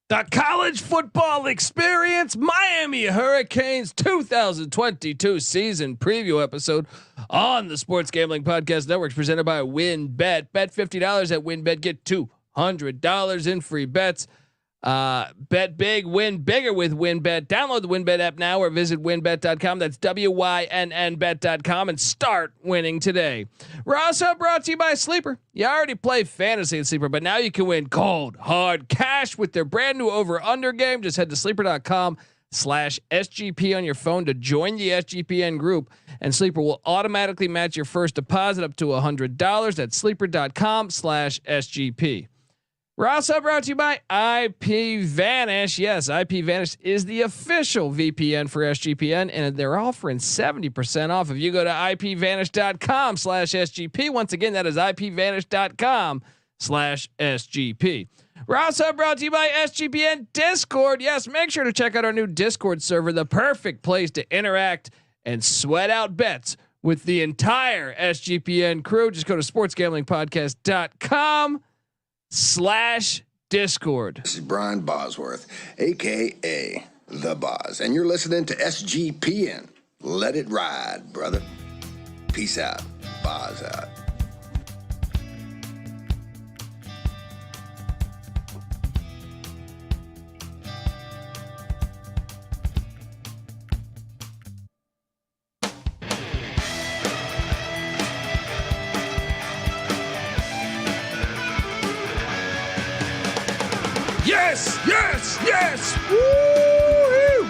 The college football experience, Miami Hurricanes 2022 season preview episode on the Sports Gambling Podcast Network, presented by WynnBET. Bet $50 at WynnBET, get $200 in free bets. Bet big, win bigger with WynnBET. Download the WynnBET app now or visit wynnbet.com. That's WYNNBet.com and start winning today. We're also brought to you by Sleeper. You already play fantasy in Sleeper, but now you can win cold, hard cash with their brand new over-under game. Just head to sleeper.com/SGP on your phone to join the SGPN group, and Sleeper will automatically match your first deposit up to $100 at sleeper.com/SGP. We're also brought to you by IPVanish. Yes, IPVanish is the official VPN for SGPN, and they're offering 70% off if you go to IPVanish.com/SGP. Once again, that is IPVanish.com/SGP. We're also brought to you by SGPN Discord. Yes, make sure to check out our new Discord server, the perfect place to interact and sweat out bets with the entire SGPN crew. Just go to sportsgamblingpodcast.com/Discord. This is Brian Bosworth, aka The Boz, and you're listening to SGPN. Let it ride, brother. Peace out. Boz out. Yes, yes, yes. Woo-hoo.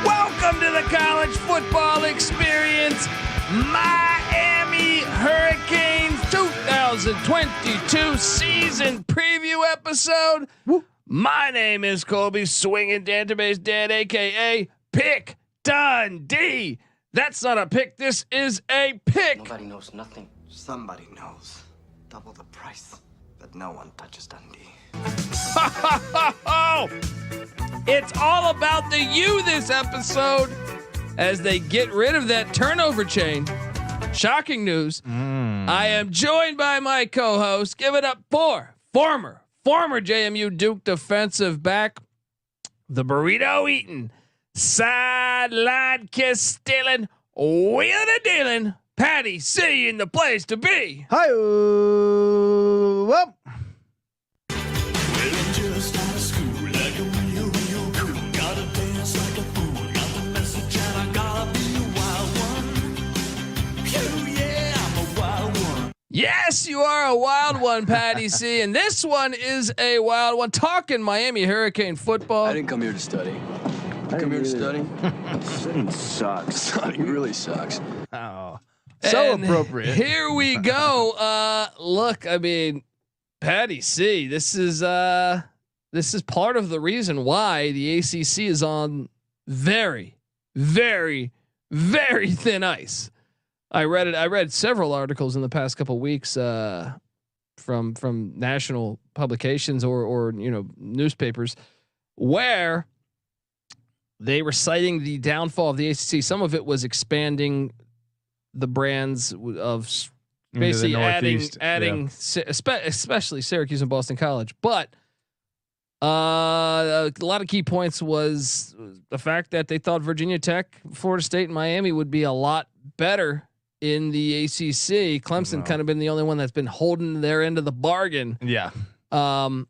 Welcome to the college football experience. Miami Hurricanes 2022 season preview episode. Woo. My name is Colby Swinging Database Dad, aka Pick Dundee. That's not a pick. This is a pick. Nobody knows nothing. Somebody knows. Double the price, but no one touches Dundee. It's all about the U this episode as they get rid of that turnover chain. Shocking news. I am joined by my co-host. Give it up for former JMU Duke defensive back, the burrito eating, sideline kiss stealing, wheeling and dealing, Patty C in the place to be. Hi, well. Yes, you are a wild one, Patty C. And this one is a wild one. Talking Miami Hurricane football. I didn't come here to study. I come here to study. Studying sucks. Studying really sucks. Oh, so and appropriate. Here we go. Look, I mean, Patty C. This is part of the reason why the ACC is on very, very, very thin ice. I read it. I read several articles in the past couple of weeks from national publications or newspapers where they were citing the downfall of the ACC. Some of it was expanding the brands of basically adding especially Syracuse and Boston College, but a lot of key points was the fact that they thought Virginia Tech, Florida State, and Miami would be a lot better in the ACC. Clemson kind of been the only one that's been holding their end of the bargain. Yeah. Man.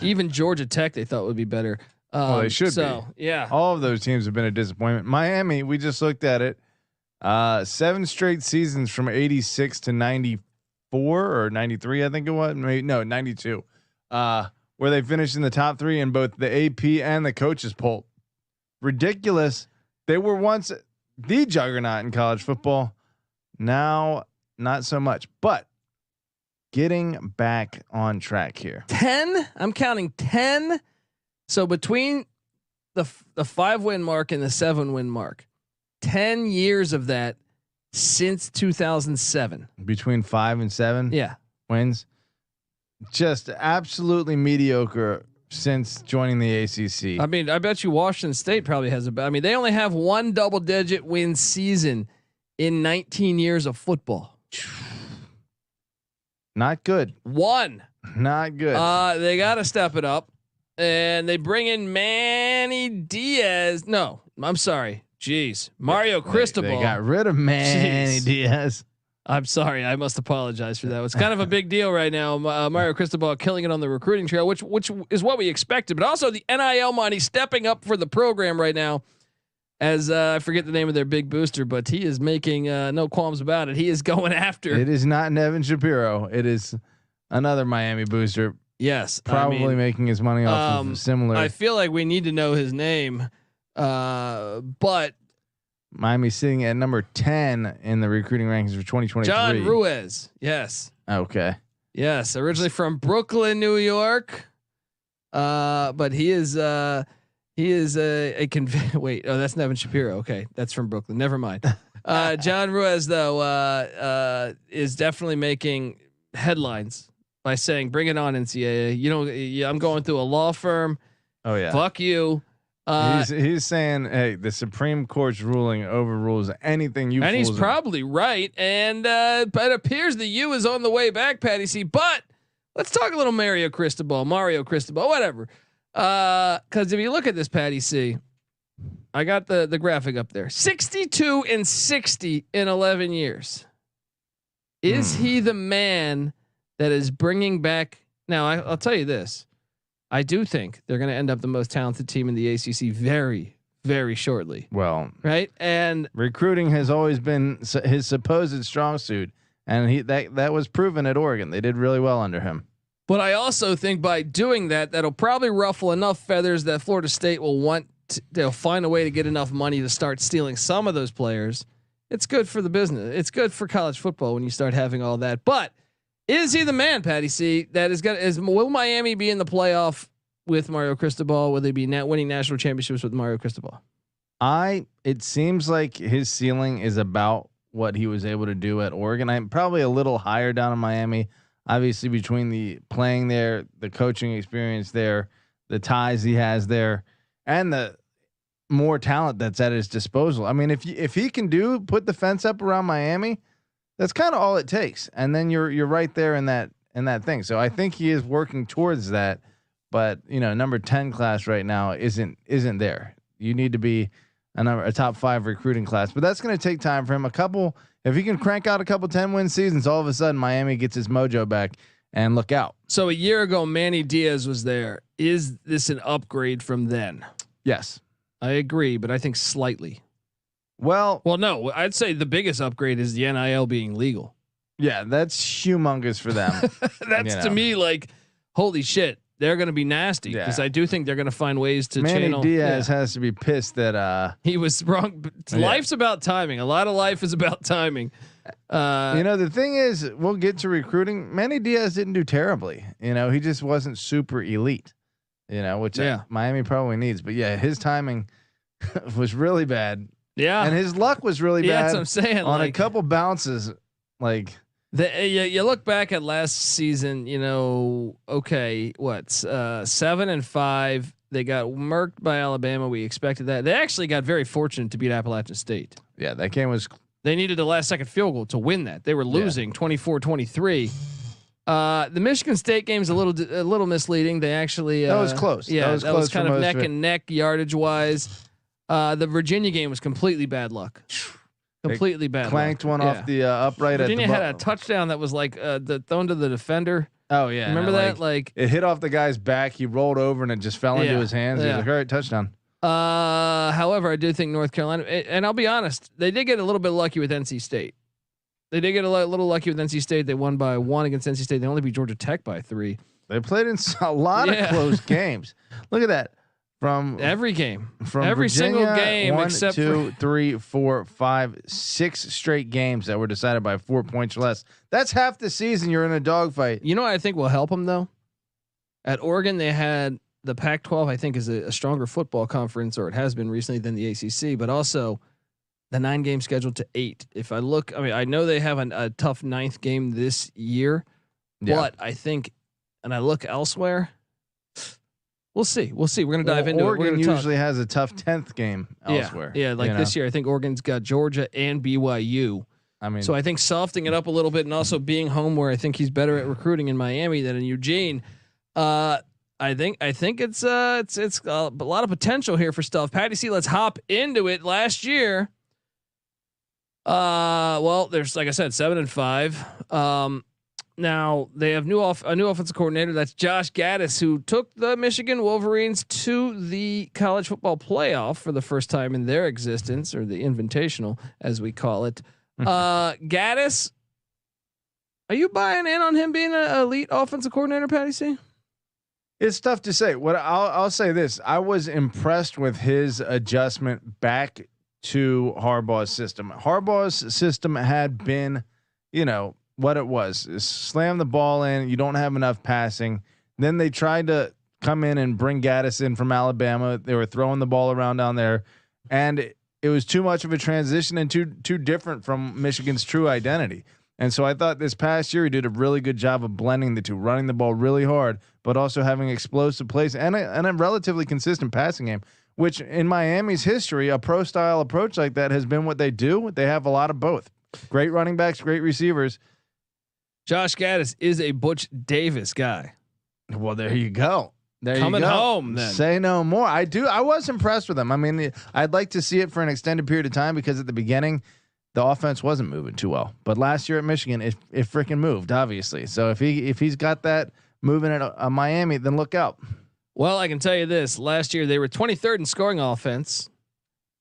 Even Georgia Tech they thought would be better. Well, they should be. Yeah. All of those teams have been a disappointment. Miami, we just looked at it. 7 straight seasons from 86 to 94 or 93, I think it was. Maybe, no, 92. Where they finished in the top 3 in both the AP and the coaches poll. Ridiculous. They were once the juggernaut in college football. Now, not so much, but getting back on track here. 10. I'm counting 10. So between the 5-win mark and the 7-win mark, 10 years of that since 2007. Between 5 and 7, yeah, wins. Just absolutely mediocre since joining the ACC. I mean, I bet you Washington State probably has a. I mean, they only have one double-digit win season in 19 years of football. Not good. One. Not good. They got to step it up, and they bring in Manny Diaz. No, I'm sorry. Jeez, Mario Cristobal. They got rid of Manny Diaz. I'm sorry. I must apologize for that. It's kind of a big deal right now. Mario Cristobal killing it on the recruiting trail, which is what we expected, but also the NIL money stepping up for the program right now. As I forget the name of their big booster, but he is making no qualms about it. He is going after. It is not Nevin Shapiro. It is another Miami booster. Yes, probably making his money off of similar. I feel like we need to know his name, but Miami's sitting at number 10 in the recruiting rankings for 2023. John Ruiz. Yes. Okay. Yes, originally from Brooklyn, New York, but he is a wait. Oh, that's Nevin Shapiro. Okay, that's from Brooklyn. Never mind. John Ruiz though is definitely making headlines by saying, "Bring it on, NCAA." You know, I'm going through a law firm. Oh yeah. Fuck you. He's saying, "Hey, the Supreme Court's ruling overrules anything you." And he's probably right. And but it appears the U is on the way back, Patty C. But let's talk a little Mario Cristobal, whatever. Because if you look at this, Patty C, I got the graphic up there. 62 and 60 in 11 years. Is he the man that is bringing back? Now I'll tell you this. I do think they're going to end up the most talented team in the ACC very, very shortly. Well, right, and recruiting has always been his supposed strong suit, and that was proven at Oregon. They did really well under him. But I also think by doing that, that'll probably ruffle enough feathers that Florida State will they'll find a way to get enough money to start stealing some of those players. It's good for the business. It's good for college football when you start having all that. But is he the man, Patty C? Will Miami be in the playoff with Mario Cristobal? Will they be winning national championships with Mario Cristobal? It seems like his ceiling is about what he was able to do at Oregon. I'm probably a little higher down in Miami. Obviously, between the playing there, the coaching experience there, the ties he has there, and the more talent that's at his disposal. I mean, if he can put the fence up around Miami, that's kind of all it takes, and then you're right there in that thing. So I think he is working towards that, but number 10 class right now isn't there. You need to be a top 5 recruiting class, but that's going to take time for him. If he can crank out a couple 10-win seasons, all of a sudden Miami gets his mojo back, and look out. So a year ago, Manny Diaz was there. Is this an upgrade from then? Yes, I agree, but I think slightly. Well, no, I'd say the biggest upgrade is the NIL being legal. Yeah, that's humongous for them. That's to me like, holy shit, they're going to be nasty because I do think they're going to find ways to Manny Diaz has to be pissed that he was wrong. Life's about timing. A lot of life is about timing. The thing is, we'll get to recruiting. Manny Diaz didn't do terribly. He just wasn't super elite. Which Miami probably needs. But his timing was really bad. Yeah, and his luck was really bad. That's what I'm saying. On a couple bounces, you look back at last season. 7-5. They got murked by Alabama. We expected that. They actually got very fortunate to beat Appalachian State. Yeah, that game was. They needed the last second field goal to win that. They were losing 24-23. The Michigan State game's a little misleading. They actually that was close. Yeah, that was kind of neck and neck yardage wise. The Virginia game was completely bad luck. Completely bad. Clanked one off the upright. Virginia had a touchdown that was like thrown to the defender. Oh yeah, remember that? Like it hit off the guy's back. He rolled over and it just fell into his hands. He was like, "All right, touchdown." However, I do think North Carolina, and I'll be honest, they did get a little bit lucky with NC State. They did get a little lucky with NC State. They won by 1 against NC State. They only beat Georgia Tech by 3. They played in a lot of close games. Look at that. From every game, from every Virginia, single game, 1, except 2, 3, 4, 5, 6 straight games that were decided by 4 points or less. That's half the season. You're in a dogfight. You know what I think will help them though? At Oregon, they had the Pac-12. I think is a stronger football conference, or it has been recently than the ACC. But also, the 9-game schedule to 8. If I look, I know they have a tough 9th game this year, but I think, and I look elsewhere. We'll see. We're going to dive into Oregon it. Oregon usually has a tough 10th game elsewhere. Yeah, like this year, I think Oregon's got Georgia and BYU. I mean, So I think softening it up a little bit and also being home where I think he's better at recruiting in Miami than in Eugene. I think it's a lot of potential here for stuff. Patty C, let's hop into it. Last year, well, there's like I said, 7-5. Now they have a new offensive coordinator. That's Josh Gaddis, who took the Michigan Wolverines to the college football playoff for the first time in their existence, or the Invitational, as we call it. Gaddis, are you buying in on him being an elite offensive coordinator, Patty C? it's tough to say. What I'll say this: I was impressed with his adjustment back to Harbaugh's system. Harbaugh's system had been, what it was: slam the ball in. You don't have enough passing. Then they tried to come in and bring Gaddis in from Alabama. They were throwing the ball around down there, and it was too much of a transition and too different from Michigan's true identity. And so I thought this past year he did a really good job of blending the two, running the ball really hard, but also having explosive plays and a relatively consistent passing game, which in Miami's history, a pro style approach like that has been what they do. They have a lot of both. Great running backs, great receivers. Josh Gaddis is a Butch Davis guy. Well, there you go. Coming home then. Say no more. I was impressed with him. I mean, I'd like to see it for an extended period of time because at the beginning the offense wasn't moving too well. But last year at Michigan, it freaking moved, obviously. So if he's got that moving at Miami, then look out. Well, I can tell you this: last year they were 23rd in scoring offense.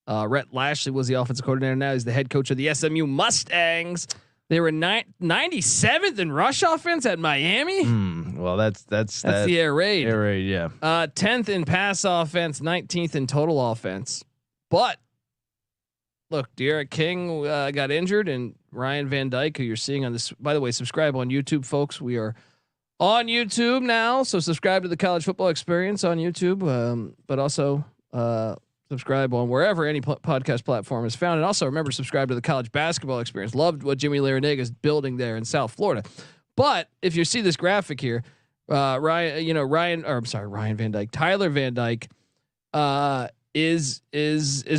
Rhett Lashley was the offensive coordinator. Now he's the head coach of the SMU Mustangs. They were 97th in rush offense at Miami. Well, that's the air raid. Air raid, yeah. 10th in pass offense, 19th in total offense. But look, De'Ara King got injured, and Ryan Van Dyke, who you're seeing on this. By the way, subscribe on YouTube, folks. We are on YouTube now, so subscribe to the College Football Experience on YouTube, but also subscribe on wherever any podcast platform is found. And also remember, subscribe to the College Basketball Experience. Loved what Jimmy Larinaga is building there in South Florida. But if you see this graphic here, Ryan Van Dyke, Tyler Van Dyke, is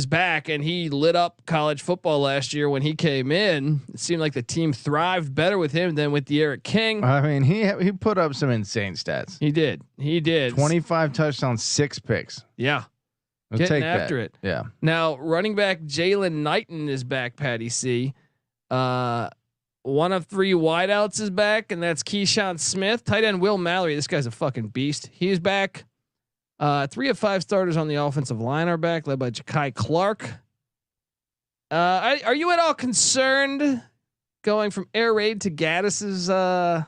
back, and he lit up college football last year when he came in. It seemed like the team thrived better with him than with De'Ara King. I mean, he put up some insane stats. He did. 25 touchdowns, 6 picks. Yeah. We'll Getting take after that. it. Yeah. Now, running back Jaylan Knighton is back, Patty C. One of 3 wideouts is back, and that's Keyshawn Smith. Tight end Will Mallory. This guy's a fucking beast. He's back. 3 of 5 starters on the offensive line are back, led by Ja'Kai Clark. Are you at all concerned going from air raid to Gaddis's I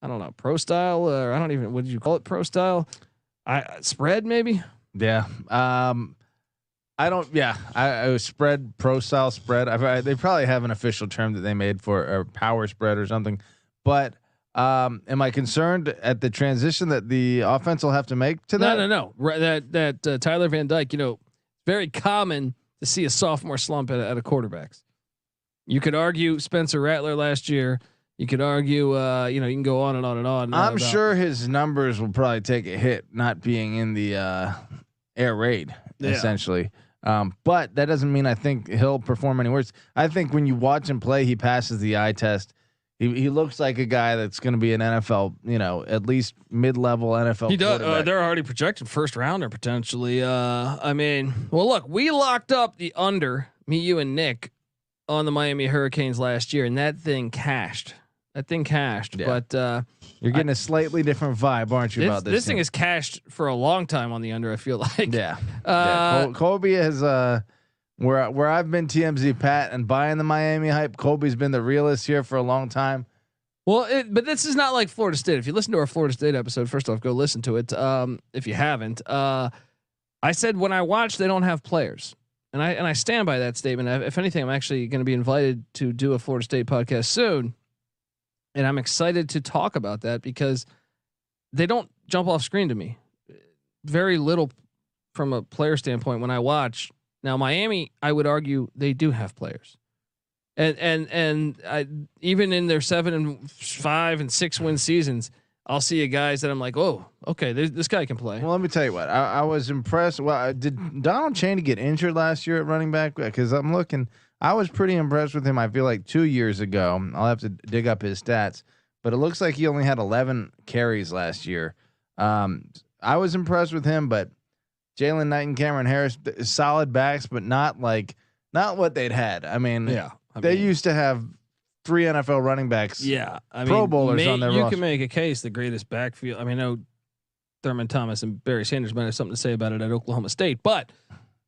don't know, pro style, or I don't even, what did you call it, pro style? Spread maybe? Yeah. I spread, pro style spread. They probably have an official term that they made for a power spread or something. But am I concerned at the transition that the offense will have to make to that? No. That Tyler Van Dyke, very common to see a sophomore slump at a quarterbacks. You could argue Spencer Rattler last year. You could argue, you can go on and on and on. I'm sure his numbers will probably take a hit not being in the air raid, essentially. But that doesn't mean I think he'll perform any worse. I think when you watch him play, he passes the eye test. He looks like a guy that's going to be an NFL, at least mid-level NFL. He does. They're already projected first rounder potentially. Look, we locked up the under, me, you, and Nick, on the Miami Hurricanes last year, and that thing cashed. Yeah. But you're getting a slightly different vibe, aren't you? About this thing is cashed for a long time on the under. I feel like. Yeah. Colby has where I've been TMZ Pat and buying the Miami hype. Colby's been the realist here for a long time. Well, but this is not like Florida State. If you listen to our Florida State episode, first off, go listen to it. If you haven't, I said when I watch, they don't have players, and I stand by that statement. If anything, I'm actually going to be invited to do a Florida State podcast soon. And I'm excited to talk about that because they don't jump off screen to me. Very little from a player standpoint when I watch. Now Miami, I would argue they do have players, and I, even in their 7-5 and 6 win seasons, I'll see guys that I'm like, oh, okay, this guy can play. Well, let me tell you what, I was impressed. Well, did Donald Chaney get injured last year at running back? Because I'm looking I was pretty impressed with him. I feel like 2 years ago. I'll have to dig up his stats, but it looks like he only had 11 carries last year. I was impressed with him, but Jaylan Knighton, Cameron Harris, solid backs, but not what they'd had. I mean, they used to have 3 NFL running backs. Yeah, Pro Bowlers on their roster. You can make a case the greatest backfield. I mean, I know Thurman Thomas and Barry Sanders might have something to say about it at Oklahoma State, but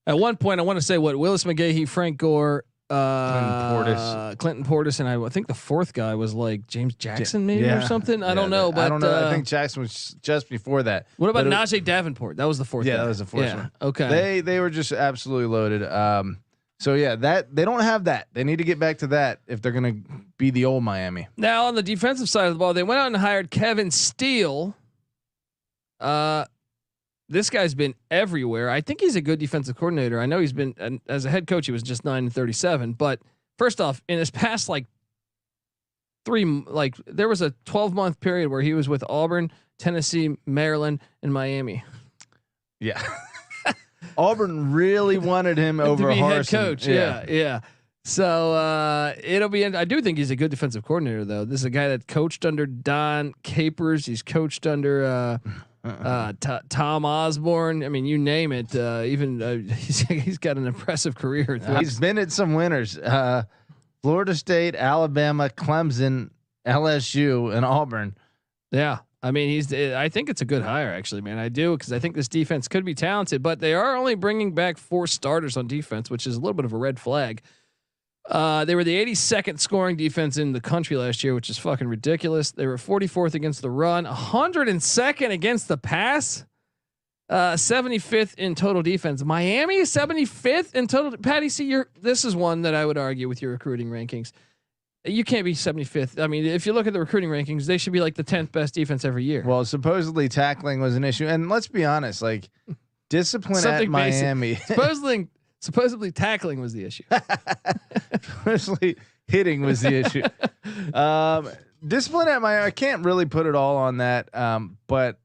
at one point, I want to say what Willis McGahee, Frank Gore, Clinton Portis, and I think the fourth guy was like James Jackson, maybe or something. I don't know, but I don't know. I think Jackson was just before that. What about Najee Davenport? That was the fourth. Yeah, guy. that was the fourth one. Okay, they were just absolutely loaded. So yeah, that they don't have that. They need to get back to that if they're gonna be the old Miami. Now on the defensive side of the ball, they went out and hired Kevin Steele. This guy's been everywhere. I think he's a good defensive coordinator. I know he's been as a head coach. He was just 9-37. But first off, in his past there was a 12-month period where he was with Auburn, Tennessee, Maryland, and Miami. Yeah, Auburn really wanted him over to be Harsin. Head coach. Yeah. So it'll be. I do think he's a good defensive coordinator, though. This is a guy that coached under Don Capers. He's coached under. Tom Osborne. I mean, you name it. He's got an impressive career. He's been at some winners. Florida State, Alabama, Clemson, LSU, and Auburn. Yeah. I mean, I think it's a good hire, actually, man. I do, because I think this defense could be talented, but they are only bringing back 4 starters on defense, which is a little bit of a red flag. They were the 82nd scoring defense in the country last year, which is fucking ridiculous. They were 44th against the run, 102nd against the pass, 75th in total defense. Miami is 75th in total. Patty, see, this is one that I would argue with your recruiting rankings. You can't be 75th. I mean, if you look at the recruiting rankings, they should be like the 10th best defense every year. Well, supposedly tackling was an issue, and let's be honest, like discipline at Miami. Supposedly tackling was the issue. Supposedly hitting was the issue. Discipline at Miami, I can't really put it all on that, but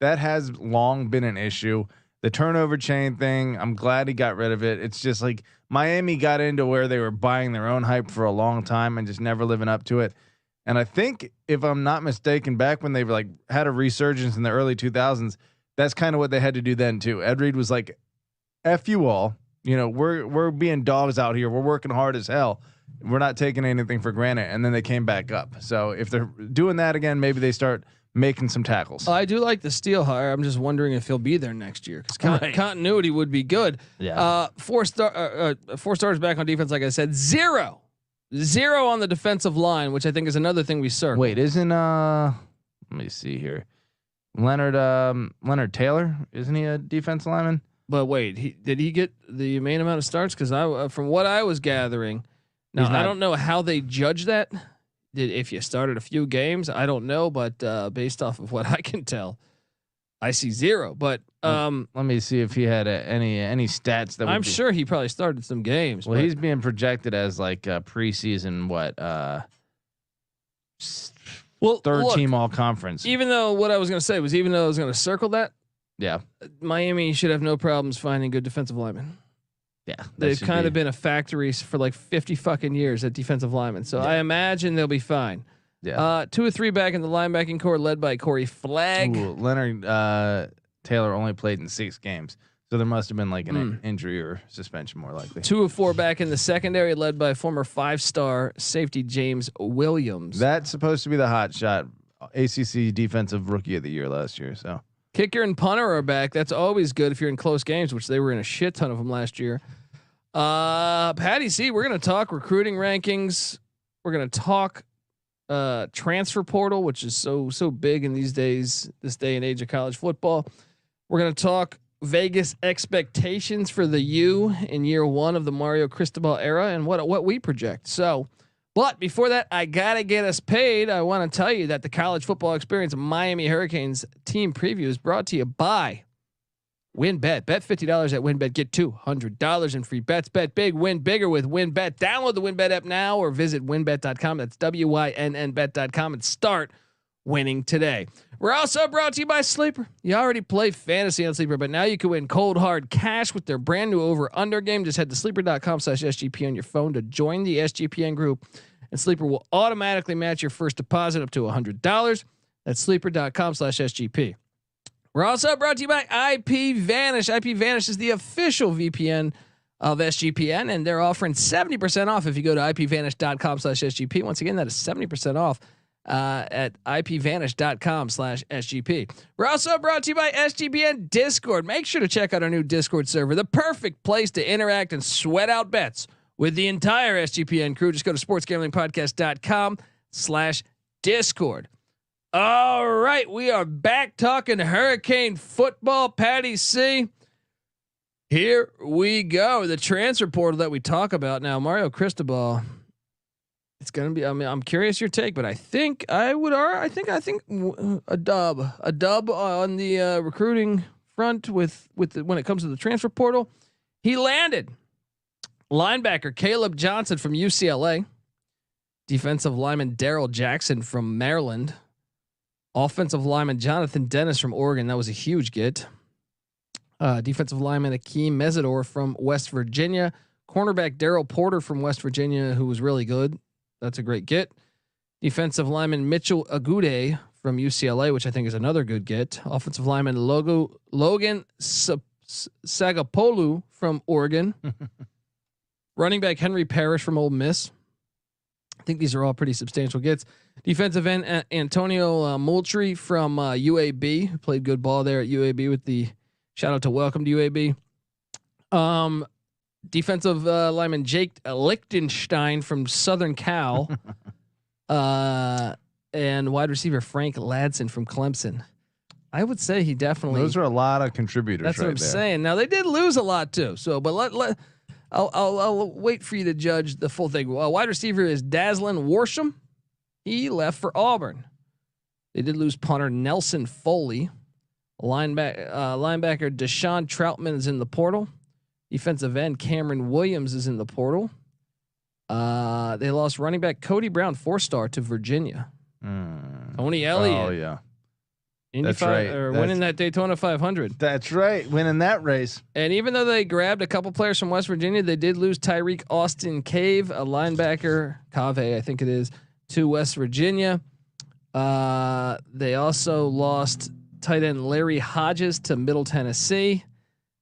that has long been an issue. The turnover chain thing, I'm glad he got rid of it. It's just like Miami got into where they were buying their own hype for a long time and just never living up to it. And I think, if I'm not mistaken, back when they were like had a resurgence in the early 2000s, that's kind of what they had to do then too. Ed Reed was like, "F you all. You know, we're being dogs out here. We're working hard as hell. We're not taking anything for granted." And then they came back up. So if they're doing that again, maybe they start making some tackles. I do like the Steele hire. I'm just wondering if he'll be there next year, because continuity would be good. Yeah. 4 stars back on defense. Like I said, zero on the defensive line, which I think is another thing we circled. Wait, isn't let me see here. Leonard Taylor, isn't he a defensive lineman? But wait, did he get the main amount of starts? Because from what I was gathering, now I don't know how they judge that. If you started a few games, I don't know, but based off of what I can tell, I see 0. But let me see if he had any stats that. I'm sure he probably started some games. Well, he's being projected as like preseason third team all conference. Even though what I was going to say was, even though I was going to circle that. Yeah, Miami should have no problems finding good defensive linemen. Yeah, they've kind of been a factory for like 50 fucking years at defensive linemen, so I imagine they'll be fine. Yeah, 2 or 3 back in the linebacking core, led by Corey Flagg. Leonard Taylor only played in 6 games, so there must have been like an injury or suspension, more likely. 2 or 4 back in the secondary, led by former 5-star safety James Williams. That's supposed to be the hot shot ACC Defensive Rookie of the Year last year. So. Kicker and punter are back. That's always good if you're in close games, which they were in a shit ton of them last year. Patty C, we're going to talk recruiting rankings. We're going to talk transfer portal, which is so big in this day and age of college football. We're going to talk Vegas expectations for the U in year 1 of the Mario Cristobal era and what we project. So, but before that, I gotta get us paid. I want to tell you that the College Football Experience Miami Hurricanes team preview is brought to you by WynnBET. Bet $50 at WynnBET. Get $200 in free bets. Bet big, win bigger with WynnBET. Download the WynnBET app now or visit wynnbet.com. That's WYNNBet.com and start winning today. We're also brought to you by Sleeper. You already play fantasy on Sleeper, but now you can win cold hard cash with their brand new over/under game. Just head to sleeper.com/SGP on your phone to join the SGPN group, and Sleeper will automatically match your first deposit up to $100. That's sleeper.com/SGP. We're also brought to you by IPVanish. IPVanish is the official VPN of SGPN, and they're offering 70% off if you go to IPVanish.com/SGP. Once again, that is 70% off at IPVanish.com/SGP. We're also brought to you by SGPN Discord. Make sure to check out our new Discord server, the perfect place to interact and sweat out bets with the entire SGPN crew. Just go to sportsgamblingpodcast.com/Discord. All right, we are back talking Hurricane football. Patty C. Here we go. The transfer portal that we talk about now, Mario Cristobal. It's gonna be. I mean, I'm curious your take, but I think I think a dub on the recruiting front with when it comes to the transfer portal. He landed linebacker Caleb Johnson from UCLA, defensive lineman Daryl Jackson from Maryland. Offensive lineman Jonathan Dennis from Oregon. That was a huge get. Defensive lineman Akeem Mesidor from West Virginia. Cornerback Daryl Porter from West Virginia, who was really good. That's a great get. Defensive lineman Mitchell Agude from UCLA, which I think is another good get. Offensive lineman Logan Sagapolu from Oregon. Running back Henry Parrish from Ole Miss. I think these are all pretty substantial gets. Defensive end Antonio Moultrie from UAB, who played good ball there at UAB with the shout out to welcome to UAB. Defensive lineman Jake Lichtenstein from Southern Cal, and wide receiver Frank Ladson from Clemson. I would say he definitely. Those are a lot of contributors. That's what I'm saying. Now they did lose a lot too. So, but I'll wait for you to judge the full thing. Wide receiver is Daslin Worsham. He left for Auburn. They did lose punter Nelson Foley. Linebacker Deshaun Troutman is in the portal. Defensive end Cameron Williams is in the portal. They lost running back Cody Brown, 4-star to Virginia. Tony Elliott. Oh yeah. That's right. Or winning that Daytona 500. That's right. Winning that race. And even though they grabbed a couple players from West Virginia, they did lose Tyreek Austin Cave, a linebacker, Cave, I think it is, to West Virginia. They also lost tight end Larry Hodges to Middle Tennessee.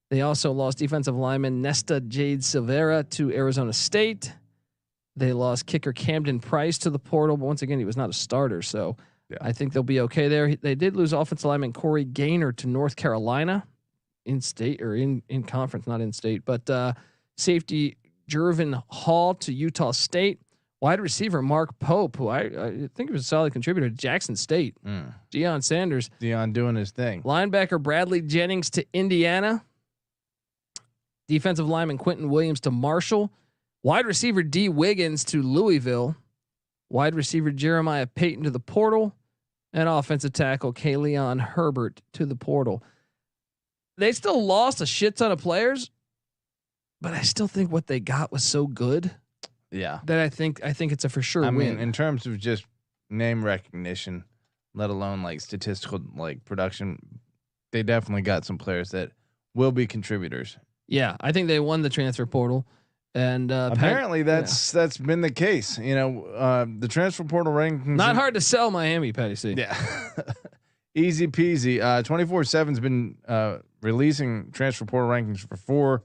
They also lost defensive lineman Nesta Jade Silvera to Arizona State. They lost kicker Camden Price to the portal, but once again, he was not a starter, so yeah. I think they'll be okay there. They did lose offensive lineman Corey Gaynor to North Carolina, in state or in conference, not in state. But safety Jervin Hall to Utah State. Wide receiver Mark Pope, who I think was a solid contributor to Jackson State. Deion Sanders. Deion doing his thing. Linebacker Bradley Jennings to Indiana. Defensive lineman Quentin Williams to Marshall. Wide receiver D Wiggins to Louisville. Wide receiver Jeremiah Payton to the portal. And offensive tackle Kaleon Herbert to the portal. They still lost a shit ton of players, but I still think what they got was so good. Yeah. That I think it's a for sure win. Mean, in terms of just name recognition, let alone like statistical like production, they definitely got some players that will be contributors. Yeah, I think they won the transfer portal, and apparently that's been the case. You know, the transfer portal rankings. Not hard to sell Miami, Patty C. Yeah, easy peasy. 24/7's been releasing transfer portal rankings for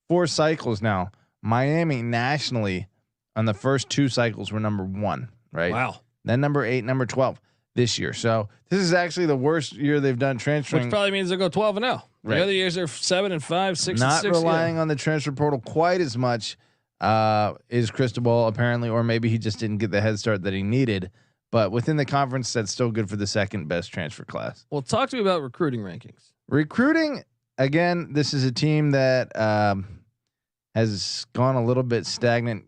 four cycles now. Miami nationally on the first 2 cycles were number 1, right? Wow. Then number 8, number 12 this year. So this is actually the worst year they've done transferring. Which probably means they'll go 12-0. Right. The other years they're 7-5, 6-6. Not relying on the transfer portal quite as much is Cristobal apparently, or maybe he just didn't get the head start that he needed. But within the conference, that's still good for the second best transfer class. Well, talk to me about recruiting rankings. Recruiting, again, this is a team that has gone a little bit stagnant.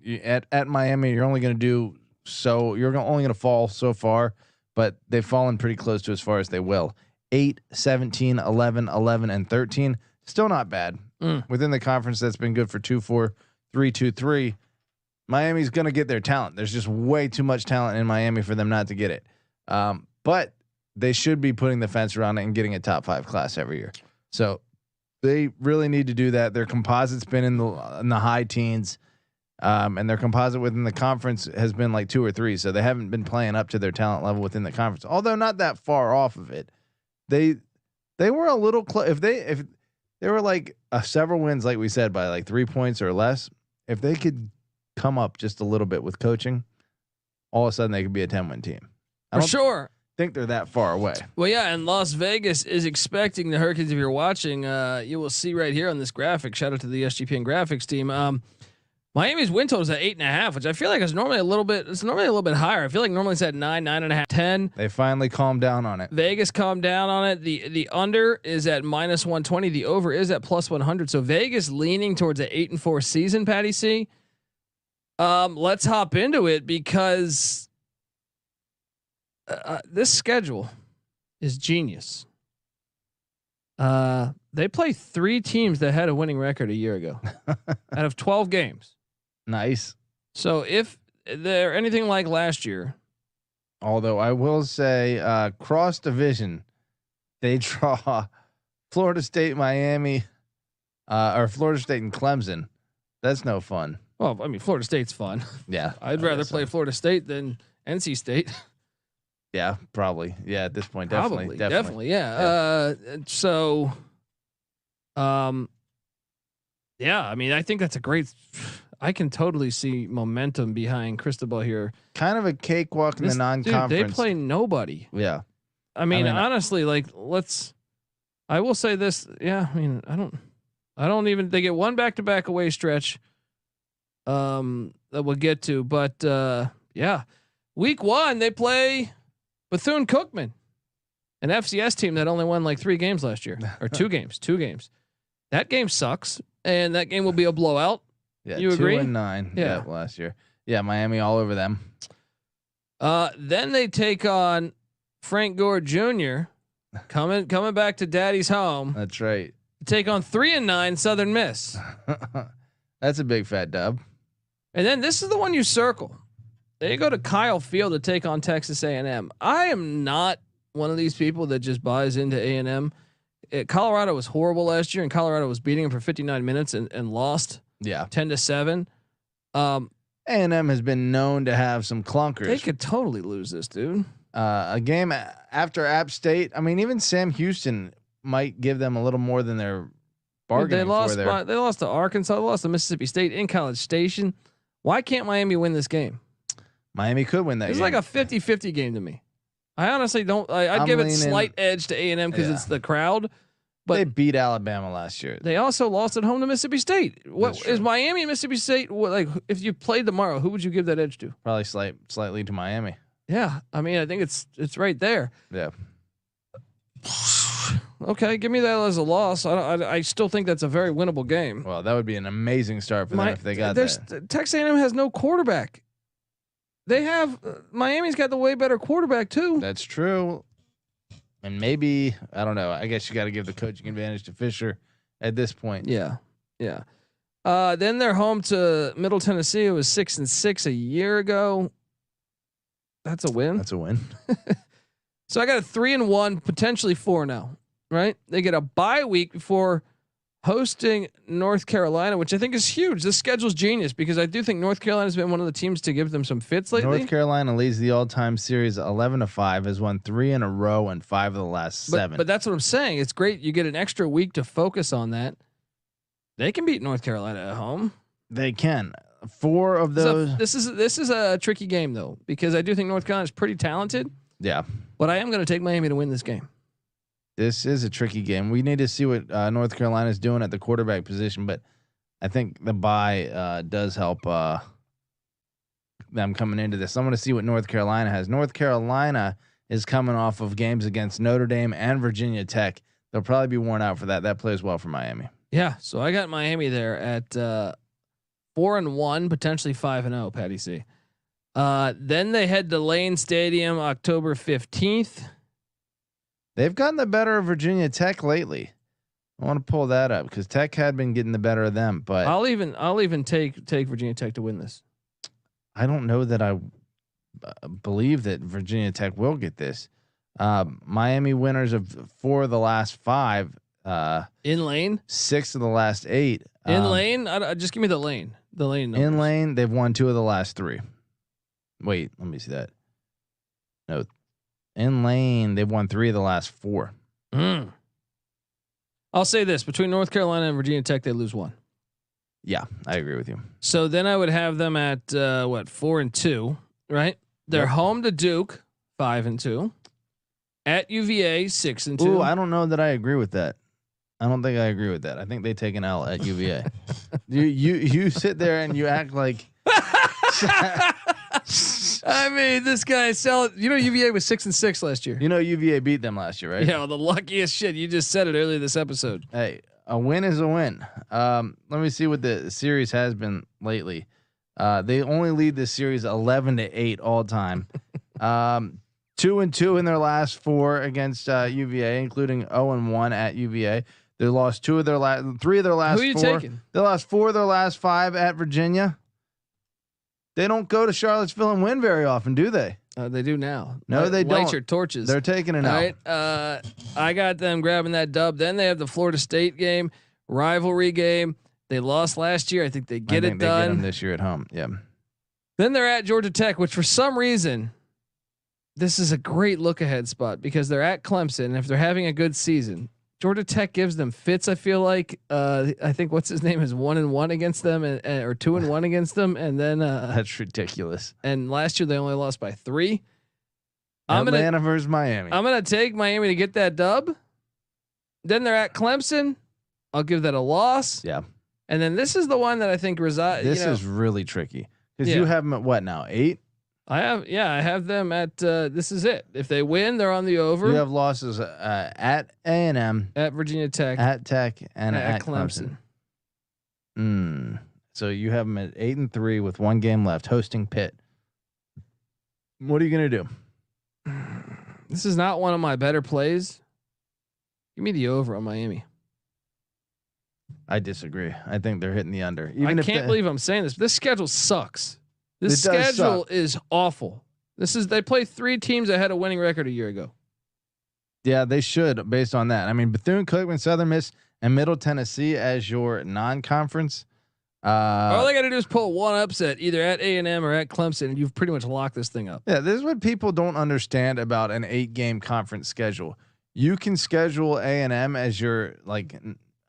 At Miami, you're only going to do so. You're only going to fall so far, but they've fallen pretty close to as far as they will. 8, 17, 11, 11, and 13. Still not bad. Within the conference, that's been good for 2-4, 3-2-3. Miami's going to get their talent. There's just way too much talent in Miami for them not to get it. but they should be putting the fence around it and getting a top 5 class every year. So they really need to do that. Their composite's been in the high teens, and their composite within the conference has been like 2 or 3. So they haven't been playing up to their talent level within the conference, although not that far off of it. They were a little close. If they were like several wins, like we said, by like 3 points or less, if they could come up just a little bit with coaching, all of a sudden they could be a 10-win team. For sure. Think they're that far away. Well, yeah, and Las Vegas is expecting the Hurricanes. If you're watching, you will see right here on this graphic. Shout out to the SGPN graphics team. Miami's win total is at 8.5, which I feel like is normally a little bit. It's normally a little bit higher. I feel like normally it's at 9, 9.5, 10. They finally calmed down on it. Vegas calmed down on it. The under is at -120. The over is at +100. So Vegas leaning towards an 8-4 season. Patty C. Let's hop into it because. This schedule is genius. They play 3 teams that had a winning record a year ago out of 12 games. Nice. So if they're anything like last year, although I will say cross division, they draw Florida State, Miami, or Florida State and Clemson. That's no fun. Well, I mean, Florida State's fun. Yeah. I'd rather play Florida State than NC State. Yeah, probably. Yeah, at this point, definitely. Yeah. Yeah. I mean, I think that's a great. I can totally see momentum behind Cristobal here. Kind of a cakewalk in the non-conference. Dude, they play nobody. Yeah. I mean, honestly, like I will say this. Yeah. I mean, I don't even. They get one back-to-back away stretch. That we'll get to, but yeah, week 1 they play Bethune-Cookman, an FCS team that only won like 3 games last year, or 2 games. 2 games. That game sucks, and that game will be a blowout. Yeah, you agree? 2-9. Yeah, last year. Yeah, Miami all over them. Then they take on Frank Gore Jr. coming back to Daddy's home. That's right. Take on 3-9 Southern Miss. That's a big fat dub. And then this is the one you circle. They go to Kyle Field to take on Texas A&M. I am not one of these people that just buys into A&M. Colorado was horrible last year, and Colorado was beating them for 59 minutes and lost. Yeah, 10-7. A&M has been known to have some clunkers. They could totally lose this, dude. A game after App State. I mean, even Sam Houston might give them a little more than their bargaining for there. They lost to Arkansas. They lost to Mississippi State in College Station. Why can't Miami win this game? Miami could win that. It's like a 50-50 game to me. I honestly don't. I'd give it slight edge to A&M because it's the crowd. But they beat Alabama last year. They also lost at home to Mississippi State. What is Miami and Mississippi State? Like, if you played tomorrow, who would you give that edge to? Probably slightly to Miami. Yeah, I mean, I think it's right there. Yeah. Okay, give me that as a loss. I still think that's a very winnable game. Well, that would be an amazing start for them if they got that. Texas A&M has no quarterback. They have Miami's got the way better quarterback too. That's true. And maybe, I don't know. I guess you got to give the coaching advantage to Fisher at this point. Yeah. Then they're home to Middle Tennessee. It was 6-6 a year ago. That's a win. That's a win. So I got a 3-1, potentially 4 now. Right? They get a bye week before hosting North Carolina, which I think is huge. This schedule's genius because I do think North Carolina's been one of the teams to give them some fits lately. North Carolina leads the all-time series 11-5, has won 3 in a row and 5 of the last 7. But that's what I'm saying. It's great. You get an extra week to focus on that. They can beat North Carolina at home. They can. 4 of those. So this is a tricky game though, because I do think North Carolina is pretty talented. Yeah. But I am going to take Miami to win this game. This is a tricky game. We need to see what North Carolina is doing at the quarterback position, but I think the bye does help them coming into this. I'm going to see what North Carolina has. North Carolina is coming off of games against Notre Dame and Virginia Tech. They'll probably be worn out for that. That plays well for Miami. Yeah, so I got Miami there at 4-1, potentially 5-0. Patty C. Then they head to Lane Stadium October 15th. They've gotten the better of Virginia Tech lately. I want to pull that up because Tech had been getting the better of them, but I'll even take Virginia Tech to win this. I don't know that I believe that Virginia Tech will get this. Miami winners of 4 of the last 5. In lane, 6 of the last 8. in lane. Just give me the lane. The lane. Numbers. In lane, they've won 2 of the last 3. Wait, let me see that. No, in lane, they've won 3 of the last 4. I'll say this: between North Carolina and Virginia Tech, they lose 1. Yeah, I agree with you. So then I would have them at 4-2, right? They're home to Duke, 5-2. At UVA, 6-2. Ooh, I don't know that I agree with that. I don't think I agree with that. I think they take an L at UVA. you sit there and you act like. I mean, this guy UVA was 6-6 last year. You know, UVA beat them last year, right? Yeah, well, the luckiest shit. You just said it earlier this episode. Hey, a win is a win. Let me see what the series has been lately. They only lead this series 11-8 all time. 2-2 in their last 4 against UVA, including 0-1 at UVA. They lost 3 of their last 4. Who are you taking? They lost 4 of their last 5 at Virginia. They don't go to Charlottesville and win very often, do they? They do now. No, they don't. Light your torches. They're taking it All out. right. I got them grabbing that dub. Then they have the Florida State game, rivalry game. They lost last year. I think they get it done. They get them this year at home. Yeah. Then they're at Georgia Tech, which for some reason, this is a great look ahead spot because they're at Clemson. And if they're having a good season, Georgia Tech gives them fits. I feel like I think what's his name is 1-1 against them or 2-1 against them, and then that's ridiculous. And last year they only lost by 3. Atlanta versus Miami. I'm gonna take Miami to get that dub. Then they're at Clemson. I'll give that a loss. Yeah. And then this is the one that I think resides. This is really tricky because you have them at what now? 8. I have them at. This is it. If they win, they're on the over. You have losses at A&M, at Virginia Tech, at Tech, and at Clemson. So you have them at 8-3 with 1 game left, hosting Pitt. What are you gonna do? This is not one of my better plays. Give me the over on Miami. I disagree. I think they're hitting the under. I can't believe I'm saying this. This schedule sucks. This schedule is awful. They play 3 teams that had a winning record a year ago. Yeah, they should based on that. I mean, Bethune-Cookman, Southern Miss, and Middle Tennessee as your non-conference. All they got to do is pull one upset either at A&M or at Clemson, and you've pretty much locked this thing up. Yeah, this is what people don't understand about an 8-game conference schedule. You can schedule A&M as your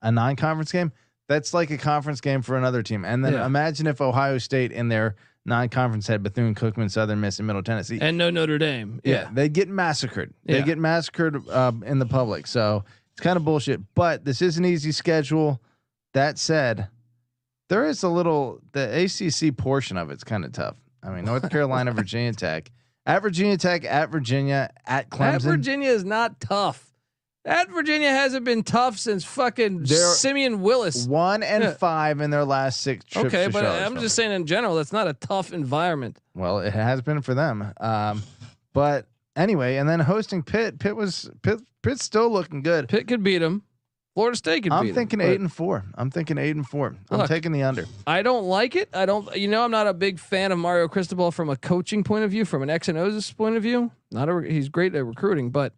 a non-conference game. That's like a conference game for another team. And then imagine if Ohio State in their non-conference had Bethune-Cookman, Southern Miss, and Middle Tennessee, and no Notre Dame. Yeah, they get massacred. They get massacred in the public. So it's kind of bullshit. But this is an easy schedule. That said, there is the ACC portion of it's kind of tough. I mean, North Carolina, Virginia Tech, at Virginia, at Clemson. At Virginia is not tough. At Virginia hasn't been tough since fucking Simeon Willis. 1-5 in their last 6 trips. Okay, but I'm just saying in general, that's not a tough environment. Well, it has been for them. But anyway, and then hosting Pitt. Pitt's still looking good. Pitt could beat them. Florida State could beat them. I'm thinking 8-4. I'm taking the under. I don't like it. I'm not a big fan of Mario Cristobal from a coaching point of view, from an X and O's point of view. He's great at recruiting, but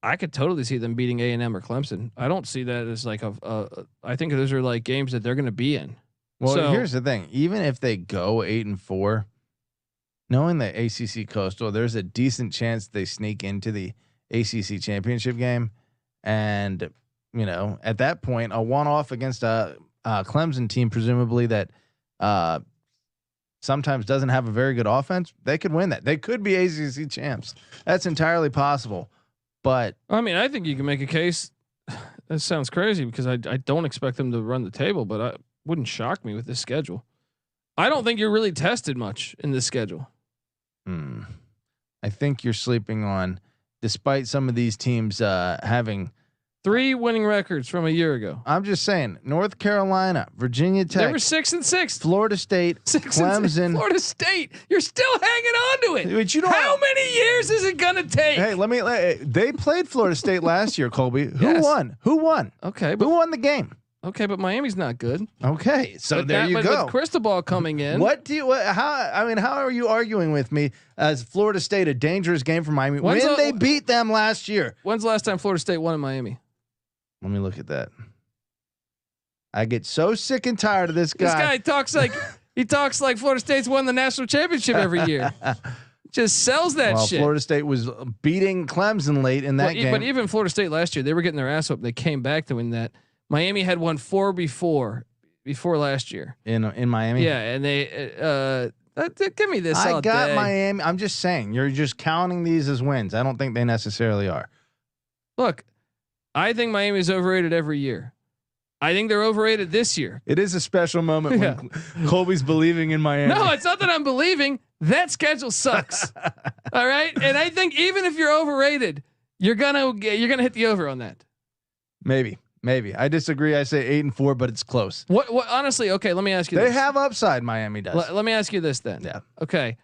I could totally see them beating A&M or Clemson. I don't see that as like I think those are like games that they're going to be in. Well, here's the thing. Even if they go 8-4, knowing the ACC Coastal, there's a decent chance they sneak into the ACC championship game. And, at that point, a one-off against a Clemson team, presumably that sometimes doesn't have a very good offense, they could win that. They could be ACC champs. That's entirely possible. But I think you can make a case. That sounds crazy because I don't expect them to run the table, but it wouldn't shock me with this schedule. I don't think you're really tested much in this schedule. I think you're sleeping on, despite some of these teams having 3 winning records from a year ago. I'm just saying, North Carolina, Virginia Tech. They were 6-6. Florida State, Clemson. Florida State. You're still hanging on to it. But how many years is it gonna take? Hey, they played Florida State last year, Colby. Who won? Okay, who won the game? Okay, but Miami's not good. Okay, so But there you with go. Cristobal coming in. How are you arguing with me as Florida State a dangerous game for Miami When's when they beat them last year? When's the last time Florida State won in Miami? Let me look at that. I get so sick and tired of this guy. This guy talks like Florida State's won the national championship every year. Just sells that shit. Florida State was beating Clemson late in that game. But even Florida State last year, they were getting their ass whooped. They came back to win that. Miami had won 4 before last year in Miami. Yeah, and they give me this. I got day. Miami. I'm just saying you're just counting these as wins. I don't think they necessarily are. Look, I think Miami's overrated every year. I think they're overrated this year. It is a special moment when Colby's believing in Miami. No, it's not that I'm believing. That schedule sucks. All right, and I think even if you're overrated, you're gonna hit the over on that. Maybe. I disagree. I say 8-4, but it's close. What honestly? Okay, let me ask you. They this. have upside. Miami does. Let me ask you this then. Yeah. Okay.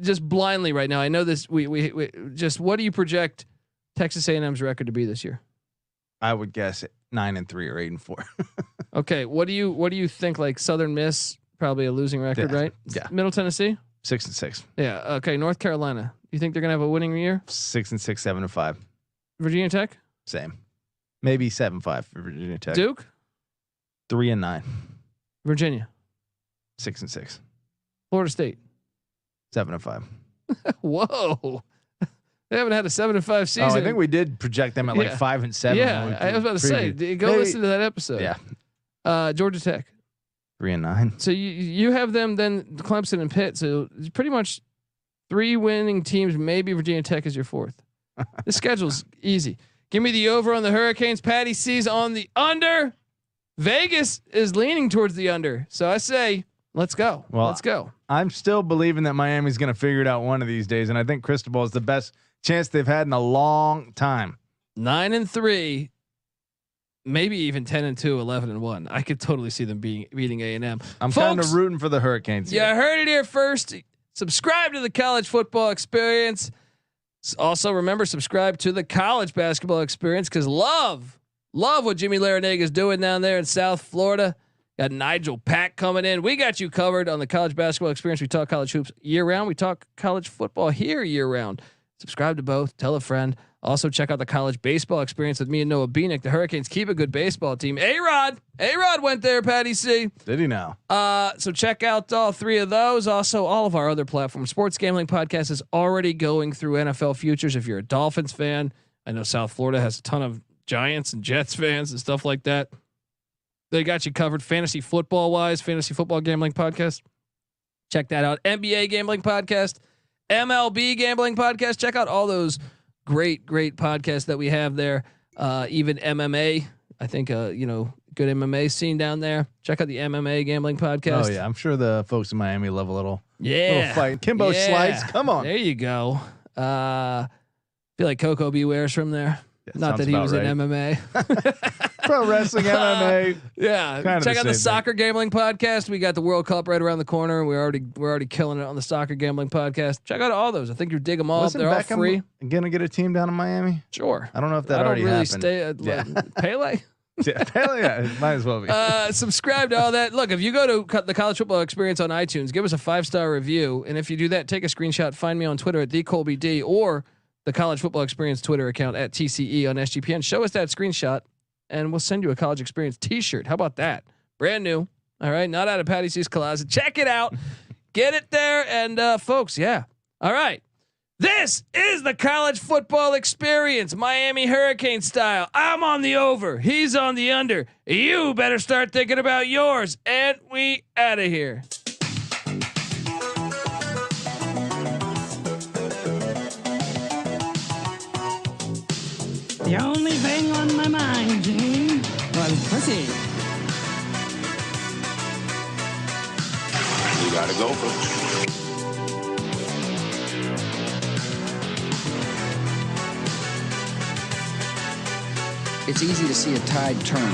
Just blindly right now. I know this. We just. What do you project Texas A&M's record to be this year? I would guess 9-3 or 8-4. Okay. What do you think? Like Southern Miss, probably a losing record, right? Yeah. Middle Tennessee, 6-6. Yeah. Okay. North Carolina. You think they're gonna have a winning year? 6-6, 7-5. Virginia Tech. Same. Maybe 7-5 for Virginia Tech. Duke. 3-9. Virginia. 6-6. Florida State. 7-5. Whoa. They haven't had a 7-5 season. Oh, I think we did project them at like 5-7. Yeah, I was about to say, go listen to that episode. Yeah. Georgia Tech. 3-9. So you have them then Clemson and Pitt. So it's pretty much 3 winning teams. Maybe Virginia Tech is your 4th. The schedule's easy. Give me the over on the Hurricanes. Patty C's on the under. Vegas is leaning towards the under. So I say, let's go. Well, let's go. I'm still believing that Miami's going to figure it out one of these days, and I think Cristobal is the best chance they've had in a long time. 9-3, maybe even 10-2, 11-1. I could totally see them beating A&M. I'm kind of rooting for the Hurricanes. Yeah, I heard it here first. Subscribe to the College Football Experience. Also, remember, subscribe to the College Basketball Experience because love what Jimmy Larinaga is doing down there in South Florida. Got Nigel Pack coming in. We got you covered on the College Basketball Experience. We talk college hoops year round. We talk college football here year round. Subscribe to both. Tell a friend. Also, check out the College Baseball Experience with me and Noah Beanick. The Hurricanes keep a good baseball team. A-Rod went there, Patty C. Did he now? So check out all 3 of those. Also, all of our other platforms. Sports Gambling Podcast is already going through NFL futures. If you're a Dolphins fan, I know South Florida has a ton of Giants and Jets fans and stuff like that. They got you covered fantasy football wise. Fantasy Football Gambling Podcast. Check that out. NBA Gambling Podcast. MLB Gambling Podcast. Check out all those great podcasts that we have there. Even MMA. I think good MMA scene down there. Check out the MMA Gambling Podcast. Oh yeah, I'm sure the folks in Miami love a little fight. Kimbo Slice, come on. There you go. Feel like Coco Beware's from there. Yeah, not that he was right. in MMA. Pro wrestling, MMA. Yeah. Kind of Check out the same Soccer Gambling Podcast. We got the World Cup right around the corner. We're already killing it on the Soccer Gambling Podcast. Check out all those. I think you dig them all. Wasn't They're all Beckham free. Gonna get a team down in Miami? Sure. I don't know if that already happened. Pele. Yeah, it might as well be. Subscribe to all that. Look, if you go to the College Football Experience on iTunes, give us a 5-star review, and if you do that, take a screenshot. Find me on Twitter at @DColbyD or the College Football Experience Twitter account at TCE on SGPN. Show us that screenshot, and we'll send you a College Experience T-shirt. How about that? Brand new. All right, not out of Patty C's closet. Check it out. Get it there, and folks, yeah. All right. This is the College Football Experience, Miami Hurricane style. I'm on the over. He's on the under. You better start thinking about yours. And we out of here. The only thing on my mind, Gene, was pussy. You gotta go for it. It's easy to see a tide turn